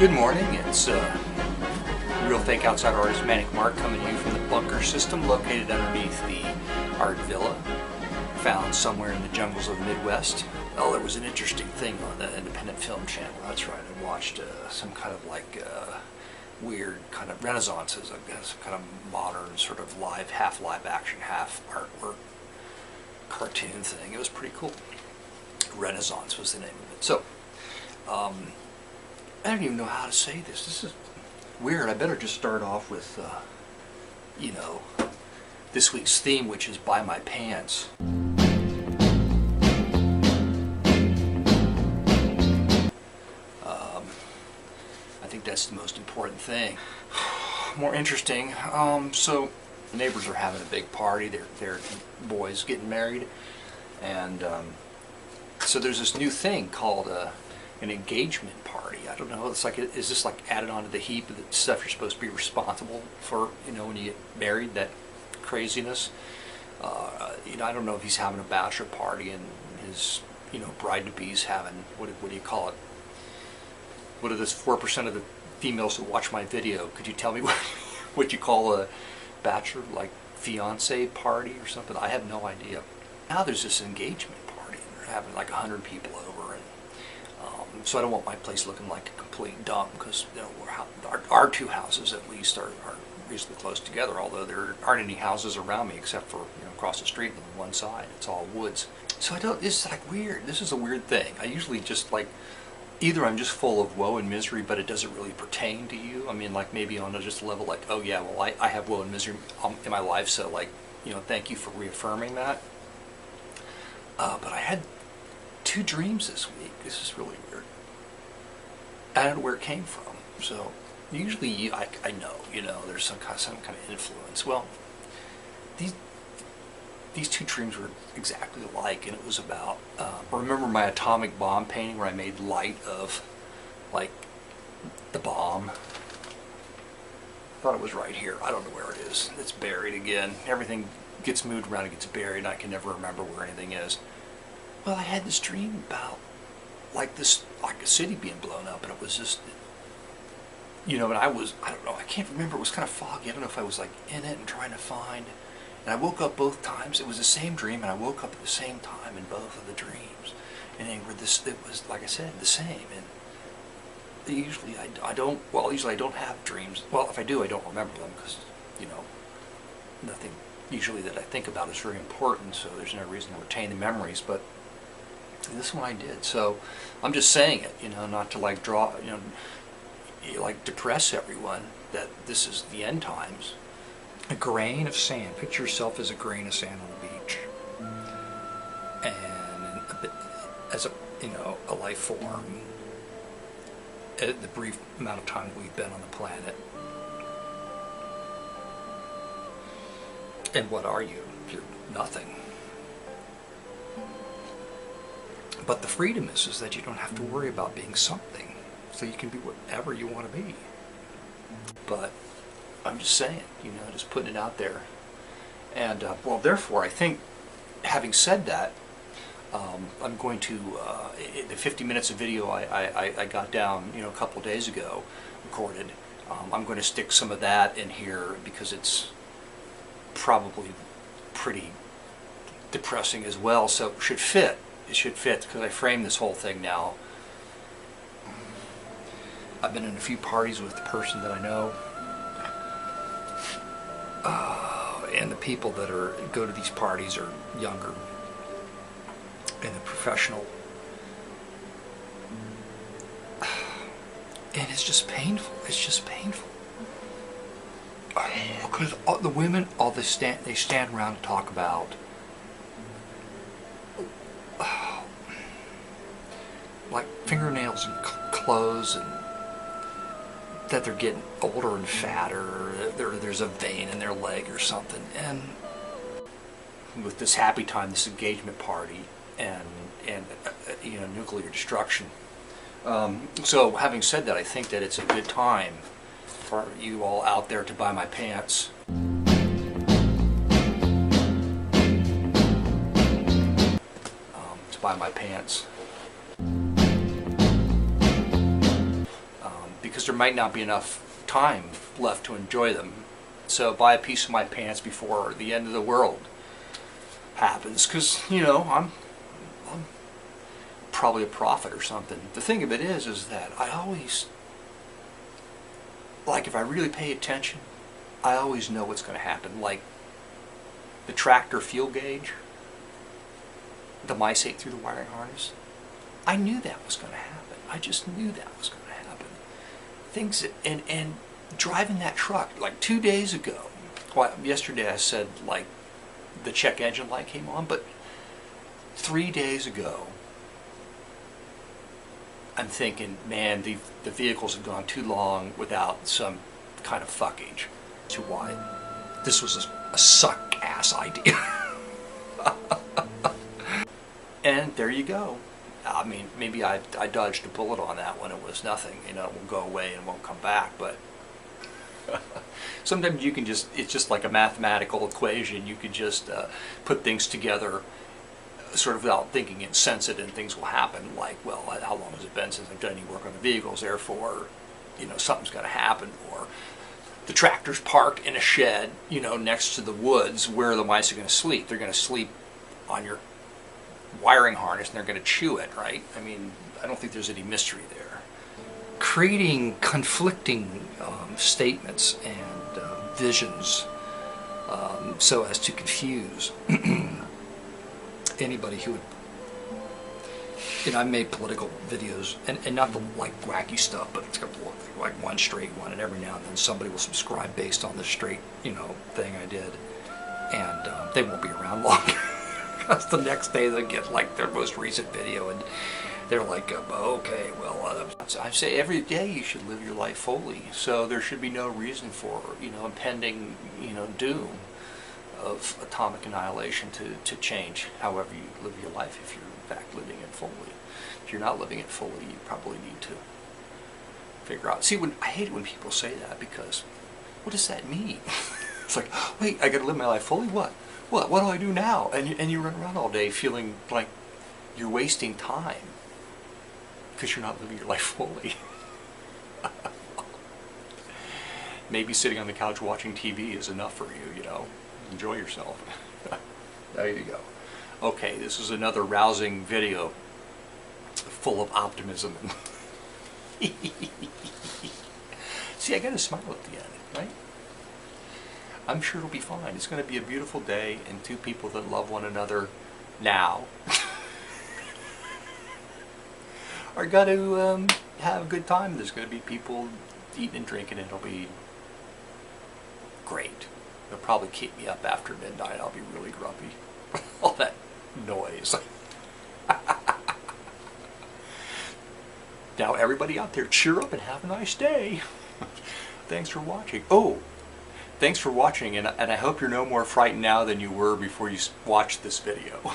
Good morning, it's real fake outside artist Manic Mark coming to you from the bunker system located underneath the art villa found somewhere in the jungles of the Midwest. Oh, there was an interesting thing on the independent film channel. That's right, I watched some kind of like weird kind of renaissances, I guess, kind of modern sort of half live action, half artwork cartoon thing. It was pretty cool. Renaissance was the name of it. So, I don't even know how to say this. This is weird. I better just start off with, you know, this week's theme, which is By My Pants. I think that's the most important thing. More interesting, so the neighbors are having a big party. Their boys getting married, and so there's this new thing called an engagement party. I don't know. It's like, is this like added onto the heap of the stuff you're supposed to be responsible for? You know, when you get married, that craziness. You know, I don't know if he's having a bachelor party and his, you know, bride to be's having what do you call it? What are this 4% of the females who watch my video? Could you tell me what you call a bachelor, like fiance party or something? I have no idea. Now there's this engagement party and they're having like 100 people over, and so I don't want my place looking like a complete dump, because you know, our two houses at least are reasonably close together, although there aren't any houses around me except for, you know, across the street on one side. It's all woods. So this is like weird. This is a weird thing. I usually just like, either I'm just full of woe and misery, but it doesn't really pertain to you. I mean, like maybe on a just level like, oh yeah, well I have woe and misery in my life, so like, you know, thank you for reaffirming that. But I had two dreams this week. This is really weird. I don't know where it came from. So usually I know, you know, there's some kind of influence. Well, these two dreams were exactly alike, and it was about, remember my atomic bomb painting where I made light of, like, the bomb? I thought it was right here. I don't know where it is. It's buried again. Everything gets moved around and gets buried, and I can never remember where anything is. Well, I had this dream about, like a city being blown up, and it was just, you know, and I don't know, I can't remember. It was kind of foggy. I don't know if I was, like, in it and trying to find. And I woke up both times. It was the same dream, and I woke up at the same time in both of the dreams. And they were it was, like I said, the same. And usually I don't have dreams. Well, if I do, I don't remember them, because, you know, nothing usually that I think about is very important, so there's no reason to retain the memories. But this one I did. So I'm just saying it, you know, not to like draw, you know, like depress everyone that this is the end times. A grain of sand. Picture yourself as a grain of sand on the beach, and as a, you know, a life form. At the brief amount of time that we've been on the planet, and what are you? You're nothing. But the freedom is that you don't have to worry about being something, so you can be whatever you want to be. But I'm just saying, you know, just putting it out there. And, well, therefore, I think, having said that, I'm going to, the 50 minutes of video I got down, you know, a couple of days ago, recorded, I'm going to stick some of that in here, because it's probably pretty depressing as well, so it should fit. It should fit, because I framed this whole thing now. I've been in a few parties with the person that I know. And the people that go to these parties are younger, and the professional, and it's just painful. It's just painful, because the women, they stand around and talk about like fingernails and clothes, and that they're getting older and fatter, or there's a vein in their leg or something, and with this happy time, this engagement party, and you know, nuclear destruction. So having said that, I think that it's a good time for you all out there to buy my pants. To buy my pants. because there might not be enough time left to enjoy them. So buy a piece of my pants before the end of the world happens, because, you know, I'm probably a prophet or something. The thing of it is that I always, like, if I really pay attention, I always know what's going to happen. Like the tractor fuel gauge, the mice ate through the wiring harness. I knew that was going to happen. I just knew that was going to happen. Things that, and driving that truck, like 2 days ago, well, yesterday I said, like, the check engine light came on, but 3 days ago, I'm thinking, man, the vehicles have gone too long without some kind of fuckage to why this was a suck-ass idea. And there you go. I mean, maybe I dodged a bullet on that when it was nothing. You know, it will go away and won't come back, but sometimes you can just, it's just like a mathematical equation. You could just put things together sort of without thinking and sense it, and things will happen. Like, well, how long has it been since I've done any work on the vehicles? Therefore, you know, something's got to happen. Or the tractor's parked in a shed, you know, next to the woods. Where the mice are going to sleep? They're going to sleep on your wiring harness, and they're going to chew it, right? I mean, I don't think there's any mystery there. Creating conflicting statements and visions so as to confuse anybody who would, you know, I made political videos, and not the like wacky stuff, but it's got like one straight one, and every now and then somebody will subscribe based on the straight, you know, thing I did, and they won't be around long. Because the next day they get like their most recent video, and they're like, okay, well, I say every day you should live your life fully, so there should be no reason for, you know, impending, you know, doom of atomic annihilation to change however you live your life, if you're in fact living it fully. If you're not living it fully, you probably need to figure out. See, I hate it when people say that, because what does that mean? It's like, wait, I gotta live my life fully? What do I do now? And you run around all day feeling like you're wasting time because you're not living your life fully. Maybe sitting on the couch watching TV is enough for you, you know. Enjoy yourself. There you go. Okay, this is another rousing video full of optimism. See, I got to smile at the end, right? I'm sure it'll be fine. It's going to be a beautiful day, and two people that love one another now are going to have a good time. There's going to be people eating and drinking, and it'll be great. They'll probably keep me up after midnight. I'll be really grumpy. All that noise. Now, everybody out there, cheer up and have a nice day. Thanks for watching. Oh, thanks for watching, and I hope you're no more frightened now than you were before you watched this video.